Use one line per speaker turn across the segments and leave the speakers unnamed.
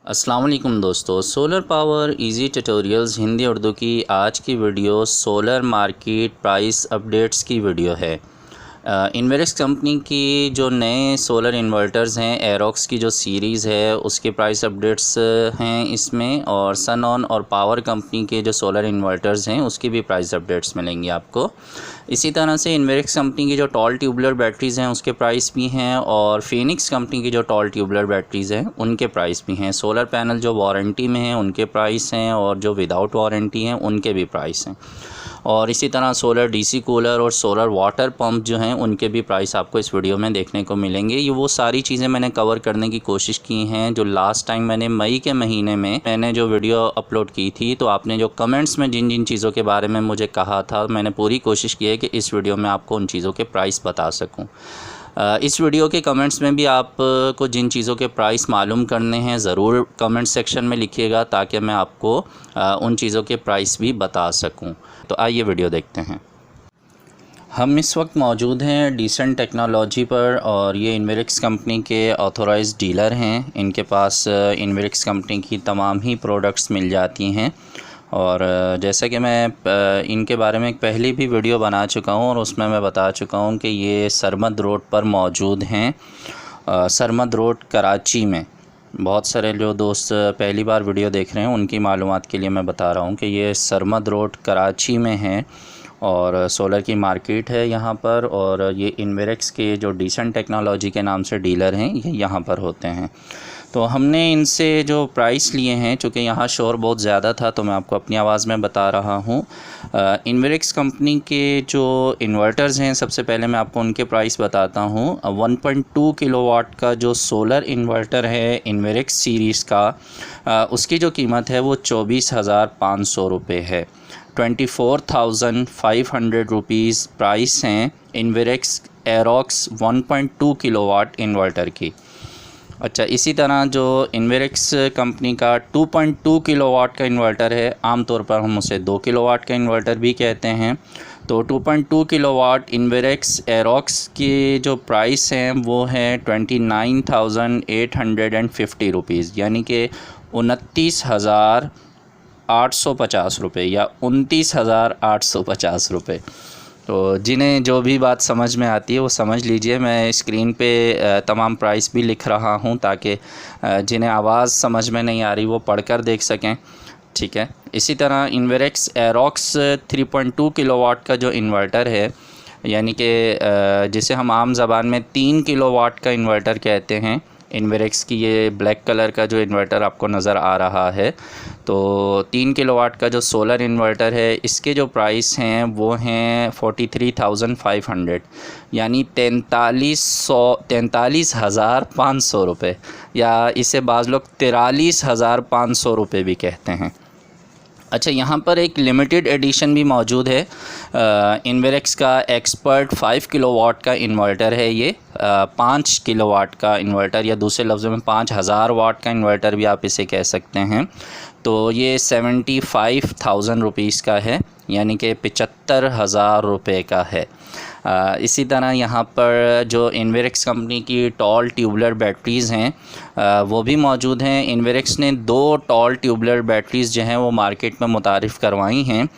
अस्सलाम वालेकुम दोस्तों, solar power easy tutorials Hindi Urdu की आज की video solar market price updates की वीडियो है। इन्वेरिक्स कंपनी की जो नए सोलर इन्वर्टर्स हैं, एरोक्स की जो सीरीज़ है उसके प्राइस अपडेट्स हैं इसमें, और सनऑन और पावर कंपनी के जो सोलर इन्वर्टर्स हैं उसकी भी प्राइस अपडेट्स मिलेंगी आपको। इसी तरह से इन्वेरिक्स कंपनी की जो टॉल ट्यूबुलर बैटरीज़ हैं उसके प्राइस भी हैं, और फिनिक्स कंपनी की जो टॉल ट्यूबुलर बैटरीज़ हैं उनके प्राइस भी हैं। सोलर पैनल जो वारंटी में हैं उनके प्राइस हैं, और जो विदाउट वारंटी हैं उनके भी प्राइस हैं। और इसी तरह सोलर डीसी कूलर और सोलर वाटर पंप जो हैं उनके भी प्राइस आपको इस वीडियो में देखने को मिलेंगे। ये वो सारी चीज़ें मैंने कवर करने की कोशिश की हैं जो लास्ट टाइम मैंने मई के महीने में मैंने जो वीडियो अपलोड की थी। तो आपने जो कमेंट्स में जिन जिन चीज़ों के बारे में मुझे कहा था, मैंने पूरी कोशिश की है कि इस वीडियो में आपको उन चीज़ों के प्राइस बता सकूँ। इस वीडियो के कमेंट्स में भी आपको जिन चीज़ों के प्राइस मालूम करने हैं ज़रूर कमेंट सेक्शन में लिखिएगा, ताकि मैं आपको उन चीज़ों के प्राइस भी बता सकूं। तो आइए वीडियो देखते हैं। हम इस वक्त मौजूद हैं डिसेंट टेक्नोलॉजी पर, और ये इन्वेरिक्स कंपनी के ऑथोराइज्ड डीलर हैं। इनके पास इन्वेरिक्स कंपनी की तमाम ही प्रोडक्ट्स मिल जाती हैं। और जैसे कि मैं इनके बारे में एक पहले भी वीडियो बना चुका हूँ और उसमें मैं बता चुका हूँ कि ये सरमद रोड पर मौजूद हैं, सरमद रोड कराची में। बहुत सारे जो दोस्त पहली बार वीडियो देख रहे हैं उनकी मालूमात के लिए मैं बता रहा हूँ कि ये सरमद रोड कराची में है, और सोलर की मार्केट है यहाँ पर। और ये इन्वेरिक्स के जो डिसेंट टेक्नोलॉजी के नाम से डीलर हैं ये यहाँ पर होते हैं। तो हमने इनसे जो प्राइस लिए हैं, चूँकि यहाँ शोर बहुत ज़्यादा था तो मैं आपको अपनी आवाज़ में बता रहा हूँ। इन्वेरिक्स कंपनी के जो इन्वर्टर्स हैं, सबसे पहले मैं आपको उनके प्राइस बताता हूँ। 1.2 किलोवाट का जो सोलर इन्वर्टर है इन्वेरिक्स सीरीज़ का, उसकी जो कीमत है वो 24,500 रुपये है। 24,500 रुपीज़ प्राइस हैं इन्वेरिक्स एरोक्स 1.2 किलोवाट इन्वर्टर की। अच्छा, इसी तरह जो इन्वेरिक्स कंपनी का 2.2 किलोवाट का इन्वर्टर है, आमतौर पर हम उसे 2 किलोवाट का इन्वर्टर भी कहते हैं। तो 2.2 किलोवाट इन्वेरिक्स एरोक्स की जो प्राइस हैं वो है 29,850 रुपीज़, यानी कि 29,850 रुपये या 29,850 रुपये। तो जिन्हें जो भी बात समझ में आती है वो समझ लीजिए। मैं स्क्रीन पे तमाम प्राइस भी लिख रहा हूँ ताकि जिन्हें आवाज़ समझ में नहीं आ रही वो पढ़कर देख सकें, ठीक है। इसी तरह इन्वेरिक्स एरोक्स 3.2 किलोवाट का जो इन्वर्टर है, यानी कि जिसे हम आम ज़बान में 3 किलोवाट का इन्वर्टर कहते हैं, इन्वेरिक्स की ये ब्लैक कलर का जो इन्वर्टर आपको नज़र आ रहा है, तो 3 किलोवाट का जो सोलर इन्वर्टर है इसके जो प्राइस हैं वो हैं 43,500, यानी 43,500 रुपये, या इसे बाज़ लोग 43,500 रुपये भी कहते हैं। अच्छा, यहाँ पर एक लिमिटेड एडिशन भी मौजूद है। इन्वेरिक्स का एक्सपर्ट 5 किलोवाट का इन्वर्टर है। ये 5 किलोवाट का इन्वर्टर, या दूसरे लफ्ज़ों में 5,000 वाट का इन्वर्टर भी आप इसे कह सकते हैं। तो ये 75,000 रुपीज़ का है, यानी कि 75,000 रुपये का है। इसी तरह यहाँ पर जो इन्वेरिक्स कंपनी की टॉल ट्यूबुलर बैटरीज़ हैं वो भी मौजूद हैं। इन्वेरिक्स ने 2 टॉल ट्यूबुलर बैटरीज़ जो हैं वो मार्केट में मुतारिफ़ करवाई हैं,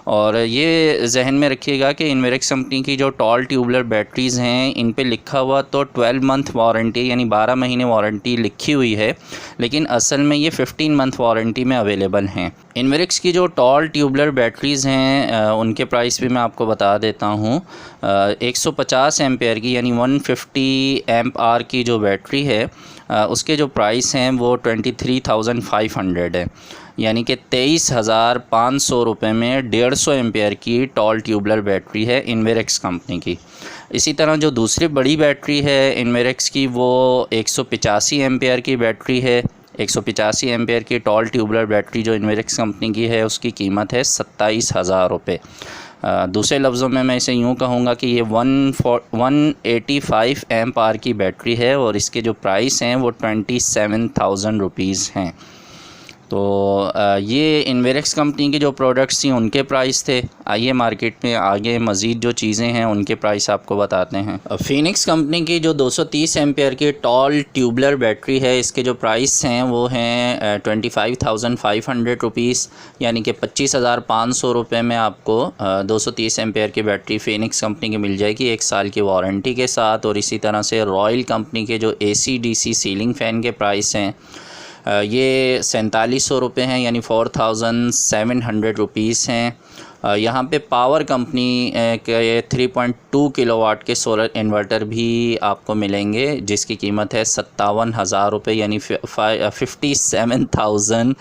और ये जहन में रखिएगा कि इन्वेरिक्स कंपनी की जो टॉल ट्यूबुलर बैटरीज़ हैं इन पे लिखा हुआ तो 12 मंथ वारंटी यानी 12 महीने वारंटी लिखी हुई है, लेकिन असल में ये 15 मंथ वारंटी में अवेलेबल हैं। इन्वेरिक्स की जो टॉल ट्यूबुलर बैटरीज़ हैं उनके प्राइस भी मैं आपको बता देता हूँ। 150 एम्पेयर की यानी 150 एम्प आर की जो बैटरी है उसके जो प्राइस हैं वो 23,500 है, यानी कि 23,500 रुपये में 150 एम्पेयर की टॉल ट्यूबुलर बैटरी है इन्वेरिक्स कंपनी की। इसी तरह जो दूसरी बड़ी बैटरी है इन्वेरिक्स की वो 185 एम्पेयर की बैटरी है। 185 एम्पेयर की टॉल ट्यूबुलर बैटरी जो इन्वेरिक्स कंपनी की है उसकी कीमत है 27,000 रुपये। दूसरे लफ्ज़ों में मैं इसे यूँ कहूँगा कि ये 185 एम्प आर की बैटरी है, और इसके जो प्राइस हैं वो 27,000 रुपीज़ हैं। तो ये इन्वेरेक्स कंपनी के जो प्रोडक्ट्स थी उनके प्राइस थे। आइए मार्केट में आगे मज़ीद जो चीज़ें हैं उनके प्राइस आपको बताते हैं। फिनिक्स कंपनी की जो 230 एम्पेयर की टॉल ट्यूबलर बैटरी है, इसके जो प्राइस हैं वो हैं 25,500 रुपीज़, यानी कि 25,500 रुपये में आपको 230 एम्पेयर की बैटरी फिनिक्स कंपनी की मिल जाएगी 1 साल की वारंटी के साथ। और इसी तरह से रॉयल कंपनी के जो AC/DC सीलिंग फ़ैन के प्राइस हैं ये 4700 रुपये हैं, यानी 4700 रुपीज़ हैं। यहाँ पे पावर कंपनी के 3.2 किलोवाट के सोलर इन्वर्टर भी आपको मिलेंगे जिसकी कीमत है 57,000 रुपये, यानी 57,000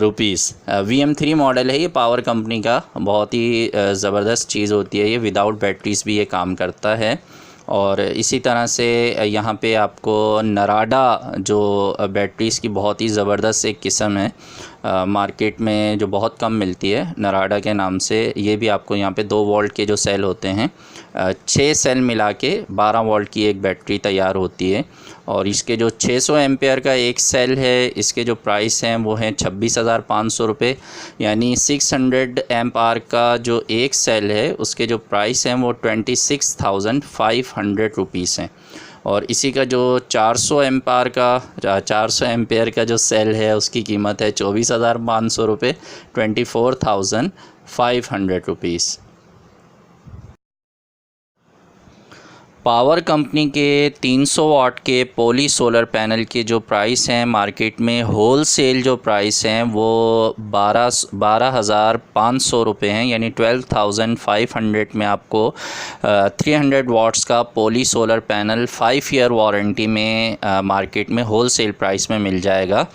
रुपीज़। VM3 मॉडल है ये पावर कंपनी का, बहुत ही ज़बरदस्त चीज़ होती है ये, विदाउट बैटरीज़ भी ये काम करता है। और इसी तरह से यहाँ पे आपको नराडा जो बैटरीज़ की बहुत ही ज़बरदस्त एक किस्म है, मार्केट में जो बहुत कम मिलती है नराडा के नाम से, ये भी आपको यहाँ पे 2 वोल्ट के जो सेल होते हैं 6 सेल मिला के 12 वोल्ट की एक बैटरी तैयार होती है। और इसके जो 600 एम्पेयर का एक सेल है, इसके जो प्राइस हैं वो हैं 26,500 रुपये, यानी 600 एम्प आर का जो एक सेल है उसके जो प्राइस हैं वो 26,500 रुपीज़ हैं। और इसी का जो 400 एम्पेयर का जो सेल है उसकी कीमत है 24,500 रुपये, 24,500 रुपीज़। पावर कंपनी के 300 वाट के पॉली सोलर पैनल के जो प्राइस हैं मार्केट में होल सेल जो प्राइस हैं वो 12,500 रुपये हैं, यानी 12,500 में आपको 300 वाट्स का poly solar panel 5 year warranty में मार्केट में होल सेल प्राइस में मिल जाएगा।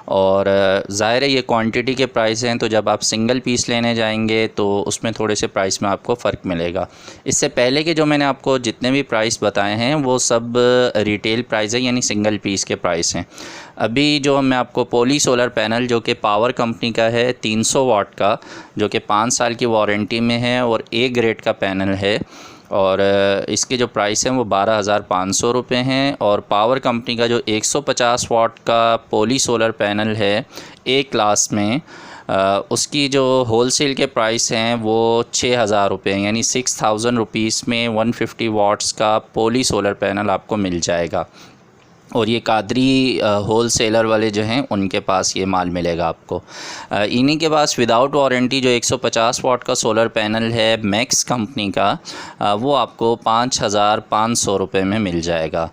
और ज़ाहिर है ये क्वांटिटी के प्राइस हैं, तो जब आप सिंगल पीस लेने जाएंगे तो उसमें थोड़े से प्राइस में आपको फ़र्क मिलेगा। इससे पहले के जो मैंने आपको जितने भी प्राइस बताए हैं वो सब रिटेल प्राइस है, यानी सिंगल पीस के प्राइस हैं। अभी जो मैं आपको पॉली सोलर पैनल जो कि पावर कंपनी का है 300 वाट का, जो कि 5 साल की वारंटी में है और A ग्रेड का पैनल है, और इसके जो प्राइस हैं वो 12,500 रुपये हैं। और पावर कंपनी का जो 150 वाट का पॉली सोलर पैनल है A क्लास में, उसकी जो होल सेल के प्राइस हैं वो 6,000 रुपये, यानी 6,000 रुपीज़ में 150 वाट्स का पॉली सोलर पैनल आपको मिल जाएगा। और ये कादरी होल सेलर वाले जो हैं उनके पास ये माल मिलेगा आपको। इन्हीं के पास विदाउट वारंटी जो 150 वाट का सोलर पैनल है मैक्स कंपनी का, वो आपको 5,500 रुपये में मिल जाएगा।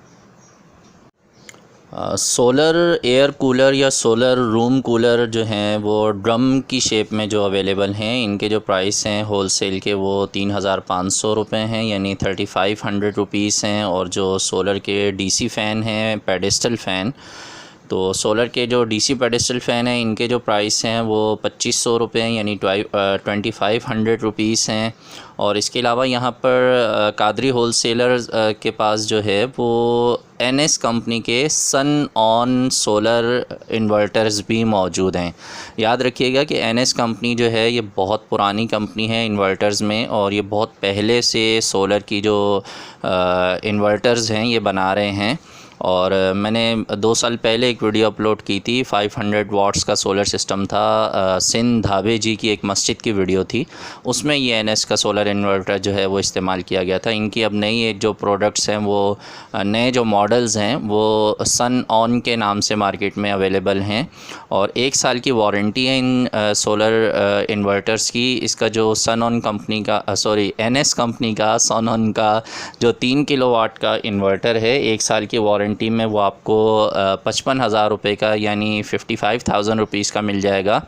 सोलर एयर कूलर या सोलर रूम कूलर जो हैं वो ड्रम की शेप में जो अवेलेबल हैं, इनके जो प्राइस हैं होल सेल के वो 3,500 रुपये हैं, यानी 3,500 रुपीज़ हैं। और जो सोलर के DC फ़ैन हैं, पेडेस्टल फ़ैन, तो सोलर के जो DC पेडेस्टल फ़ैन हैं इनके जो प्राइस हैं वो 2,500 रुपये हैं, यानी 2,500 रुपीज़ हैं। और इसके अलावा यहाँ पर कादरी होल सेलर के पास जो है वो NS कंपनी के सन ऑन सोलर इन्वर्टर्स भी मौजूद हैं। याद रखिएगा कि NS कंपनी जो है ये बहुत पुरानी कंपनी है इन्वर्टर्स में, और ये बहुत पहले से सोलर की जो इन्वर्टर्स हैं ये बना रहे हैं। और मैंने 2 साल पहले एक वीडियो अपलोड की थी, 500 वाट्स का सोलर सिस्टम था, सिंध धाबे जी की एक मस्जिद की वीडियो थी, उसमें ये NS का सोलर इन्वर्टर जो है वो इस्तेमाल किया गया था। इनकी अब नई जो प्रोडक्ट्स हैं वो नए जो मॉडल्स हैं वो सन ऑन के नाम से मार्केट में अवेलेबल हैं, और 1 साल की वारंटी है इन सोलर इन्वर्टर्स की। इसका जो सन ऑन कंपनी का NS कंपनी का सन ऑन का जो 3 किलोवाट का इन्वर्टर है 1 साल की वारंटी में वो आपको 55,000 रुपये का, यानी 55,000 रुपीज़ का मिल जाएगा।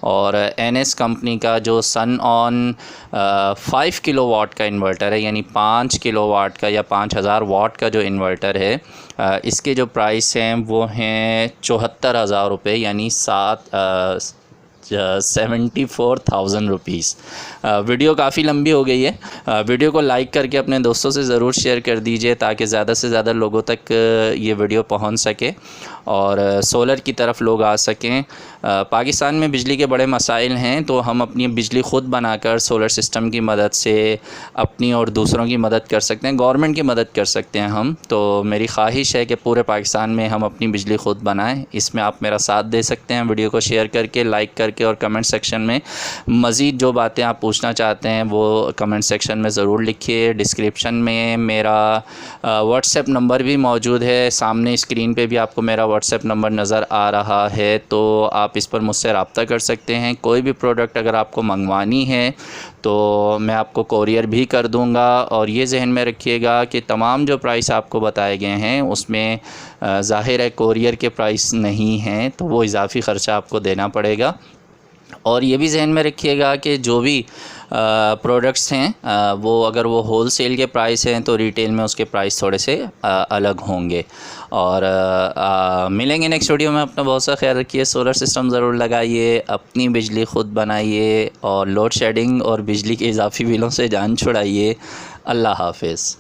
और NS कंपनी का जो सन ऑन 5 किलोवाट का इन्वर्टर है, यानी 5 किलोवाट का या 5,000 वाट का जो इन्वर्टर है, इसके जो प्राइस हैं वो हैं 74,000 रुपये, यानी 74,000 रुपीज़। वीडियो काफ़ी लंबी हो गई है, वीडियो को लाइक करके अपने दोस्तों से ज़रूर शेयर कर दीजिए ताकि ज़्यादा से ज़्यादा लोगों तक ये वीडियो पहुंच सके। और सोलर की तरफ लोग आ सकें। पाकिस्तान में बिजली के बड़े मसाइल हैं, तो हम अपनी बिजली ख़ुद बनाकर सोलर सिस्टम की मदद से अपनी और दूसरों की मदद कर सकते हैं, गवर्नमेंट की मदद कर सकते हैं हम। तो मेरी ख्वाहिश है कि पूरे पाकिस्तान में हम अपनी बिजली ख़ुद बनाएं। इसमें आप मेरा साथ दे सकते हैं, वीडियो को शेयर करके, लाइक करके, और कमेंट सेक्शन में मज़ीद जो बातें आप पूछना चाहते हैं वो कमेंट सेक्शन में ज़रूर लिखिए। डिस्क्रिप्शन में मेरा व्हाट्सएप नंबर भी मौजूद है, सामने स्क्रीन पे भी आपको मेरा व्हाट्सएप नंबर नज़र आ रहा है, तो आप इस पर मुझसे रब्ता कर सकते हैं। कोई भी प्रोडक्ट अगर आपको मंगवानी है तो मैं आपको कोरियर भी कर दूंगा। और ये जहन में रखिएगा कि तमाम जो प्राइस आपको बताए गए हैं उसमें ज़ाहिर है कोरियर के प्राइस नहीं हैं, तो वो इजाफ़ी ख़र्चा आपको देना पड़ेगा। और ये भी जहन में रखिएगा कि जो भी प्रोडक्ट्स हैं वो अगर वो होल सेल के प्राइस हैं तो रिटेल में उसके प्राइस थोड़े से अलग होंगे। और मिलेंगे नेक्स्ट वीडियो में। अपना बहुत सा ख्याल रखिए, सोलर सिस्टम ज़रूर लगाइए, अपनी बिजली ख़ुद बनाइए और लोड शेडिंग और बिजली के इजाफ़ी बिलों से जान छुड़ाइए। अल्लाह हाफ़िज़।